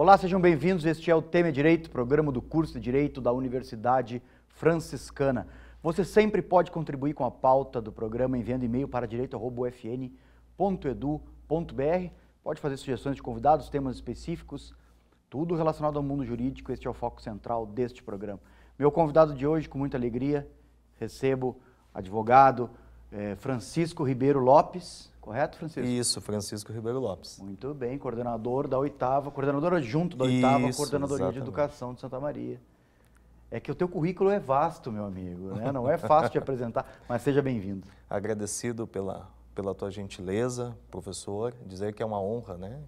Olá, sejam bem-vindos. Este é o Tema é Direito, programa do curso de Direito da Universidade Franciscana. Você sempre pode contribuir com a pauta do programa enviando e-mail para direito@ufn.edu.br. Pode fazer sugestões de convidados, temas específicos, tudo relacionado ao mundo jurídico. Este é o foco central deste programa. Meu convidado de hoje, com muita alegria, recebo advogado Francisco Ribeiro Lopes. Correto, Francisco? Isso, Francisco Ribeiro Lopes. Muito bem, coordenador da 8ª, coordenador adjunto da 8ª Coordenadoria exatamente. de Educação de Santa Maria. É que o teu currículo é vasto, meu amigo, né? Não é fácil de apresentar, mas seja bem-vindo. Agradecido pela tua gentileza, professor, dizer que é uma honra, né,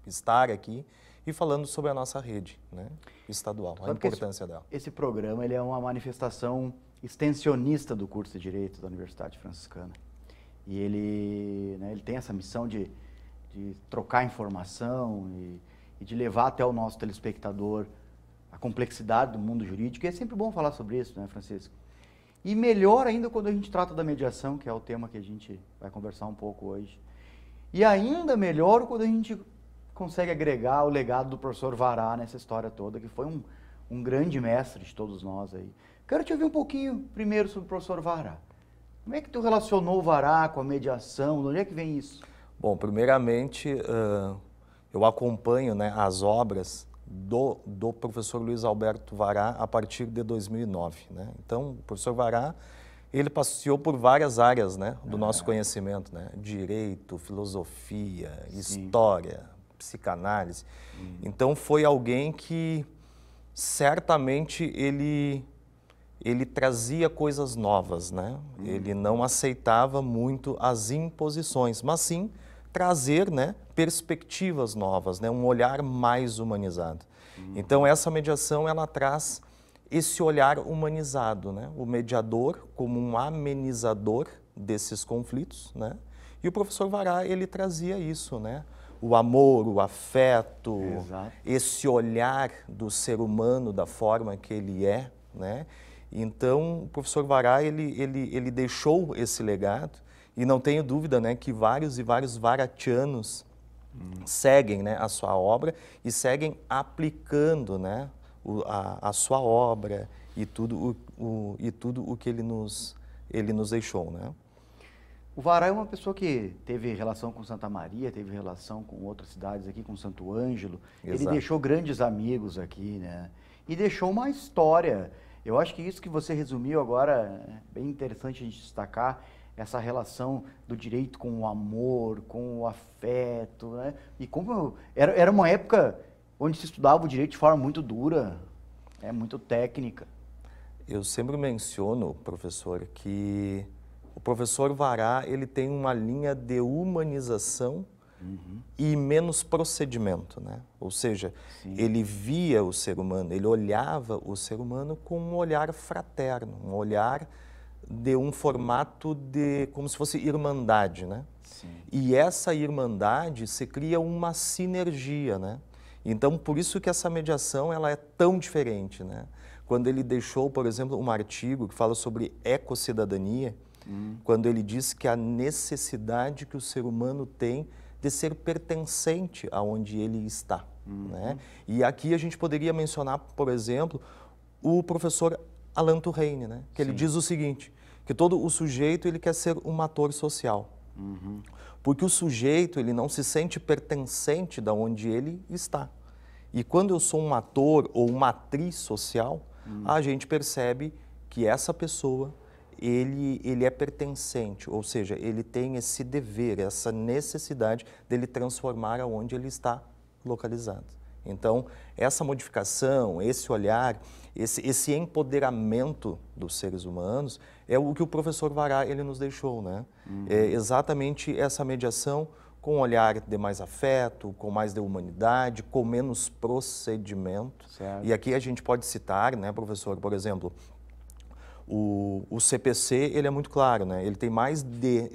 estar aqui e falando sobre a nossa rede, né, estadual, a importância dela. Esse programa ele é uma manifestação extensionista do curso de Direito da Universidade Franciscana. E ele tem essa missão de trocar informação e de levar até o nosso telespectador a complexidade do mundo jurídico. E é sempre bom falar sobre isso, né, Francisco? E melhor ainda quando a gente trata da mediação, que é o tema que a gente vai conversar um pouco hoje. E ainda melhor quando a gente consegue agregar o legado do professor Vará nessa história toda, que foi um grande mestre de todos nós aí. Quero te ouvir um pouquinho primeiro sobre o professor Vará. Como é que tu relacionou o Vará com a mediação? De onde é que vem isso? Bom, primeiramente, eu acompanho, né, as obras do professor Luiz Alberto Vará a partir de 2009. Né? Então, o professor Vará, ele passeou por várias áreas, né, do nosso conhecimento, né? Direito, filosofia, história, psicanálise. Então, foi alguém que certamente ele trazia coisas novas, né? Ele não aceitava muito as imposições, mas sim trazer, né, perspectivas novas, né, um olhar mais humanizado. Então, essa mediação, ela traz esse olhar humanizado, né? O mediador como um amenizador desses conflitos, né? E o professor Vará, ele trazia isso, né? O amor, o afeto, esse olhar do ser humano da forma que ele é, né? Então, o professor Vará, ele deixou esse legado e não tenho dúvida, né, que vários e vários varatianos seguem, né, a sua obra e seguem aplicando, né, a sua obra e tudo o que ele nos deixou, né? O Vará é uma pessoa que teve relação com Santa Maria, teve relação com outras cidades aqui, com Santo Ângelo. Exato. Ele deixou grandes amigos aqui, né? E deixou uma história. Eu acho que isso que você resumiu agora é bem interessante a gente destacar, essa relação do direito com o amor, com o afeto, né? E como era uma época onde se estudava o direito de forma muito dura, muito técnica. Eu sempre menciono, professor, que o professor Vará, ele tem uma linha de humanização e menos procedimento, né? Ou seja, ele via o ser humano, ele olhava o ser humano com um olhar fraterno, um olhar de um formato de como se fosse irmandade, né? Sim. E essa irmandade se cria uma sinergia, né? Então, por isso que essa mediação, ela é tão diferente, né? Quando ele deixou, por exemplo, um artigo que fala sobre ecossidadania, quando ele diz que a necessidade que o ser humano tem de ser pertencente aonde ele está, né? E aqui a gente poderia mencionar, por exemplo, o professor Alain Touraine, né? Que ele diz o seguinte, que todo o sujeito ele quer ser um ator social, porque o sujeito ele não se sente pertencente da onde ele está. E quando eu sou um ator ou uma atriz social, a gente percebe que essa pessoa ele é pertencente, ou seja, ele tem esse dever, essa necessidade dele transformar aonde ele está localizado. Então, essa modificação, esse olhar, esse empoderamento dos seres humanos é o que o professor Vará ele nos deixou, né? É exatamente essa mediação com um olhar de mais afeto, com mais de humanidade, com menos procedimento. Certo. E aqui a gente pode citar, né, professor, por exemplo, o CPC, ele é muito claro, né? Ele tem mais de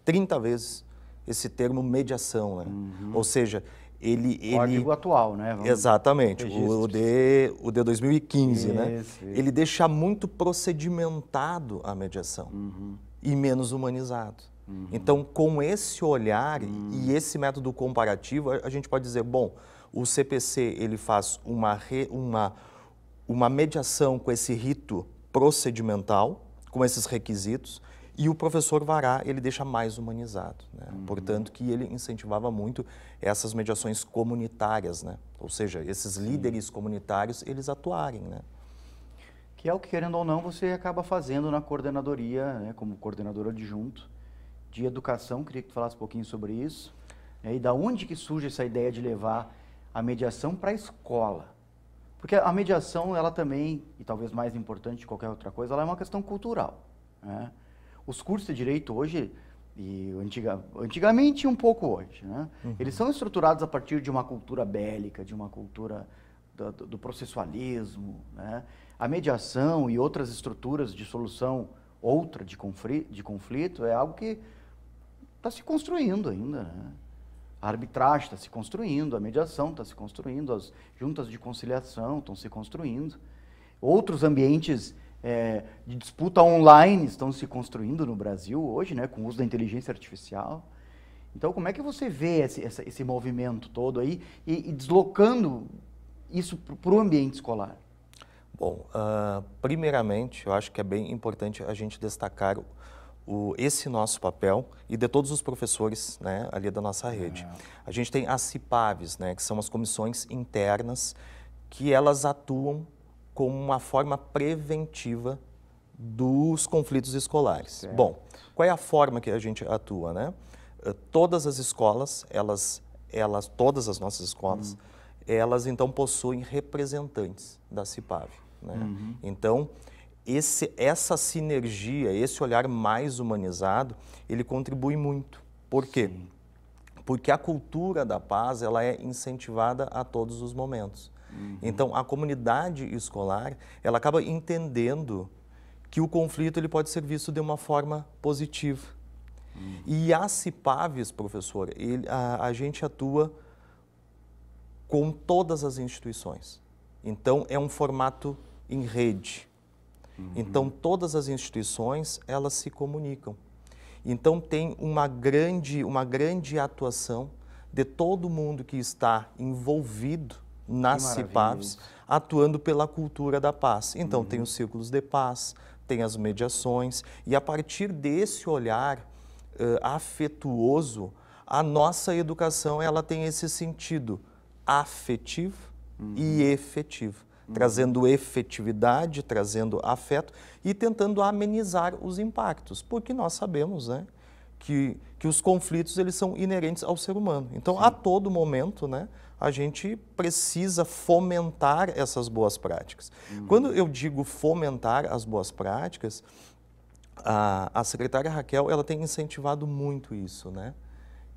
30 vezes esse termo mediação, né? Ou seja, Código atual, né? Vamos exatamente, o de 2015, né? Isso. Ele deixa muito procedimentado a mediação e menos humanizado. Então, com esse olhar e esse método comparativo, a gente pode dizer, bom, o CPC ele faz uma mediação com esse rito procedimental, com esses requisitos, e o professor Vará, ele deixa mais humanizado, né? Portanto, que ele incentivava muito essas mediações comunitárias, né? Ou seja, esses líderes comunitários, eles atuarem, né? Que é o que, querendo ou não, você acaba fazendo na coordenadoria, né, como coordenador adjunto de educação. Queria que tu falasse um pouquinho sobre isso. E da onde que surge essa ideia de levar a mediação para a escola? Porque a mediação, ela também, e talvez mais importante de qualquer outra coisa, ela é uma questão cultural, né? Os cursos de direito hoje, e antigamente um pouco hoje, né? Eles são estruturados a partir de uma cultura bélica, de uma cultura do processualismo, né? A mediação e outras estruturas de solução, de conflito, é algo que está se construindo ainda, né? A arbitragem está se construindo, a mediação está se construindo, as juntas de conciliação estão se construindo. Outros ambientes de disputa online estão se construindo no Brasil hoje, né, com o uso da inteligência artificial. Então, como é que você vê esse movimento todo aí e deslocando isso para o ambiente escolar? Bom, primeiramente, eu acho que é bem importante a gente destacar esse nosso papel e de todos os professores, né, ali da nossa rede. A gente tem as CIPAVs, né, que são as comissões internas, que elas atuam como uma forma preventiva dos conflitos escolares. Certo. Bom, qual é a forma que a gente atua, né? Todas as escolas, todas as nossas escolas, elas então possuem representantes da CIPAV, né? Então, essa sinergia, esse olhar mais humanizado, ele contribui muito. Por quê? Sim. Porque a cultura da paz, ela é incentivada a todos os momentos. Então, a comunidade escolar, ela acaba entendendo que o conflito ele pode ser visto de uma forma positiva. E as CIPAVs, professor, a gente atua com todas as instituições. Então, é um formato em rede. Então, todas as instituições, elas se comunicam. Então, tem uma grande atuação de todo mundo que está envolvido nas CIPAVs, atuando pela cultura da paz. Então, tem os círculos de paz, tem as mediações, e a partir desse olhar afetuoso, a nossa educação ela tem esse sentido afetivo e efetivo, trazendo efetividade, trazendo afeto e tentando amenizar os impactos, porque nós sabemos, né, que os conflitos eles são inerentes ao ser humano. Então, a todo momento, né, a gente precisa fomentar essas boas práticas. Quando eu digo fomentar as boas práticas, a secretária Raquel ela tem incentivado muito isso, né?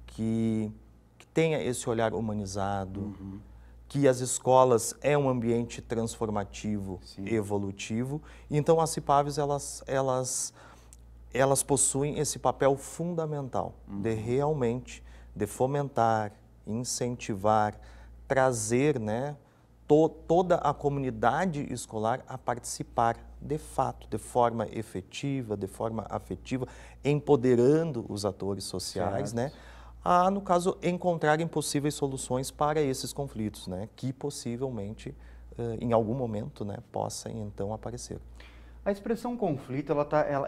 Que tenha esse olhar humanizado, que as escolas é um ambiente transformativo, evolutivo. Então, as CIPAVs, elas possuem esse papel fundamental de realmente de fomentar, incentivar, trazer, né, toda a comunidade escolar a participar de fato, de forma efetiva, de forma afetiva, empoderando os atores sociais, né, a, no caso, encontrarem possíveis soluções para esses conflitos, né, que possivelmente, em algum momento, né, possam então aparecer. A expressão conflito,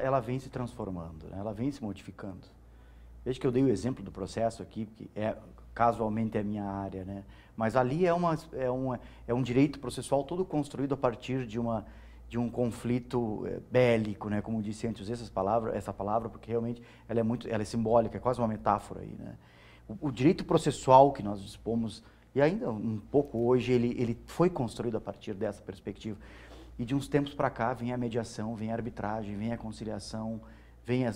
ela vem se transformando, né? Ela vem se modificando. Veja que eu dei o exemplo do processo aqui, que casualmente é a minha área, né? Mas ali é um direito processual todo construído a partir de um conflito bélico, né? Como disse antes, usei essa palavra porque realmente ela é simbólica, é quase uma metáfora aí, né? O direito processual que nós dispomos, e ainda um pouco hoje, ele foi construído a partir dessa perspectiva. E de uns tempos para cá vem a mediação, vem a arbitragem, vem a conciliação,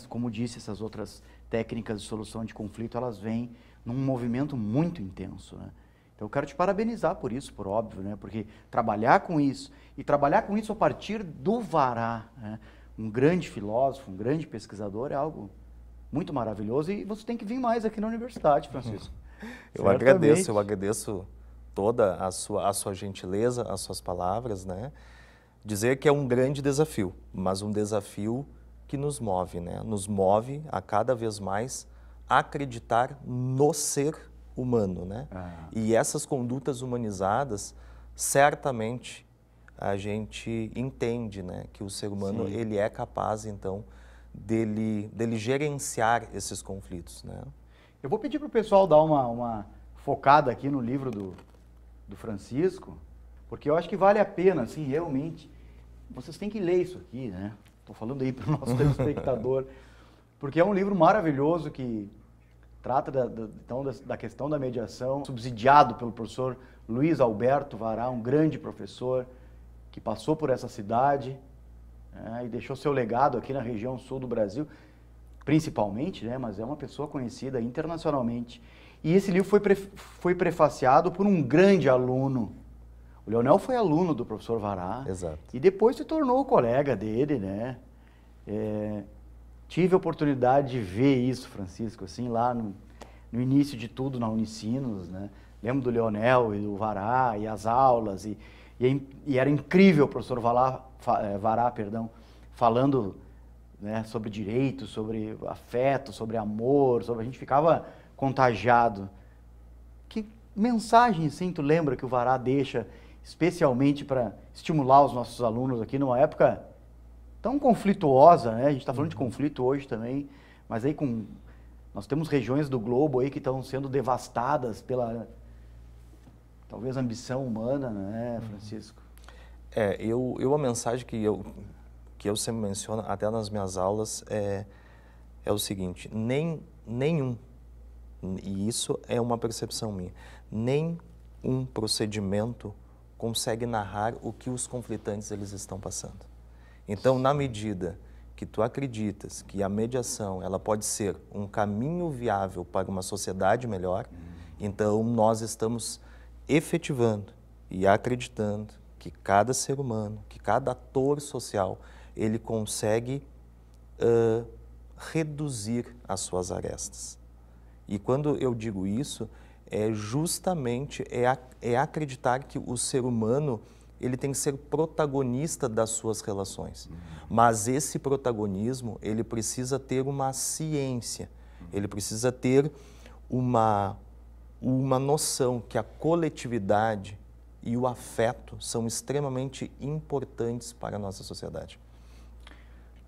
como disse, essas outras técnicas de solução de conflito, elas vêm num movimento muito intenso, né? Então eu quero te parabenizar por isso, por óbvio, né? Porque trabalhar com isso, e trabalhar com isso a partir do Vará, né? Um grande filósofo, um grande pesquisador, é algo muito maravilhoso, e você tem que vir mais aqui na universidade, Francisco. Eu agradeço toda a sua gentileza, as suas palavras, né? Dizer que é um grande desafio, mas um desafio que nos move, né? Nos move a cada vez mais acreditar no ser humano, né? E essas condutas humanizadas, certamente a gente entende, né, que o ser humano ele é capaz, então, dele gerenciar esses conflitos, né? Eu vou pedir para o pessoal dar uma focada aqui no livro do Francisco, porque eu acho que vale a pena, assim, realmente. Vocês têm que ler isso aqui, né? Estou falando aí para o nosso telespectador, porque é um livro maravilhoso que trata da questão da mediação, subsidiado pelo professor Luiz Alberto Vará, um grande professor que passou por essa cidade, né, e deixou seu legado aqui na região sul do Brasil, principalmente, né, mas é uma pessoa conhecida internacionalmente. E esse livro foi prefaciado por um grande aluno. O Leonel foi aluno do professor Vará. Exato. E depois se tornou colega dele, né? Tive a oportunidade de ver isso, Francisco, assim, lá no início de tudo na Unicinos, né? Lembro do Leonel e do Vará e as aulas, e era incrível o professor Vará, falando, né, sobre direito, sobre afeto, sobre amor, a gente ficava contagiado. Que mensagem, assim, tu lembra que o Vará deixa especialmente para estimular os nossos alunos aqui numa época tão conflituosa, né? A gente está falando de conflito hoje também, mas aí nós temos regiões do globo aí que estão sendo devastadas pela, talvez, ambição humana, né, Francisco? A mensagem que eu sempre menciono, até nas minhas aulas, é o seguinte: nenhum, e isso é uma percepção minha, nenhum procedimento consegue narrar o que os conflitantes eles estão passando. Então, na medida que tu acreditas que a mediação ela pode ser um caminho viável para uma sociedade melhor, então nós estamos efetivando e acreditando que cada ser humano, que cada ator social, ele consegue reduzir as suas arestas. E quando eu digo isso, justamente acreditar que o ser humano ele tem que ser protagonista das suas relações. Mas esse protagonismo, ele precisa ter uma ciência, ele precisa ter uma noção que a coletividade e o afeto são extremamente importantes para a nossa sociedade.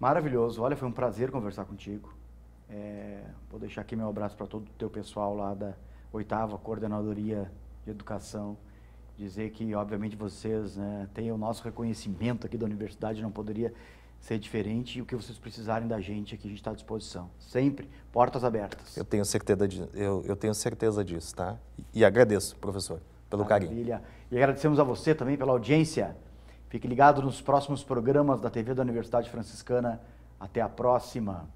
Maravilhoso. Olha, foi um prazer conversar contigo. Vou deixar aqui meu abraço para todo o teu pessoal lá da 8ª Coordenadoria de Educação. Dizer que, obviamente, vocês, né, têm o nosso reconhecimento aqui da universidade, não poderia ser diferente, e o que vocês precisarem da gente aqui, a gente está à disposição. Sempre, portas abertas. Eu tenho certeza disso, tá? E agradeço, professor, pelo carinho. Maravilha. E agradecemos a você também pela audiência. Fique ligado nos próximos programas da TV da Universidade Franciscana. Até a próxima.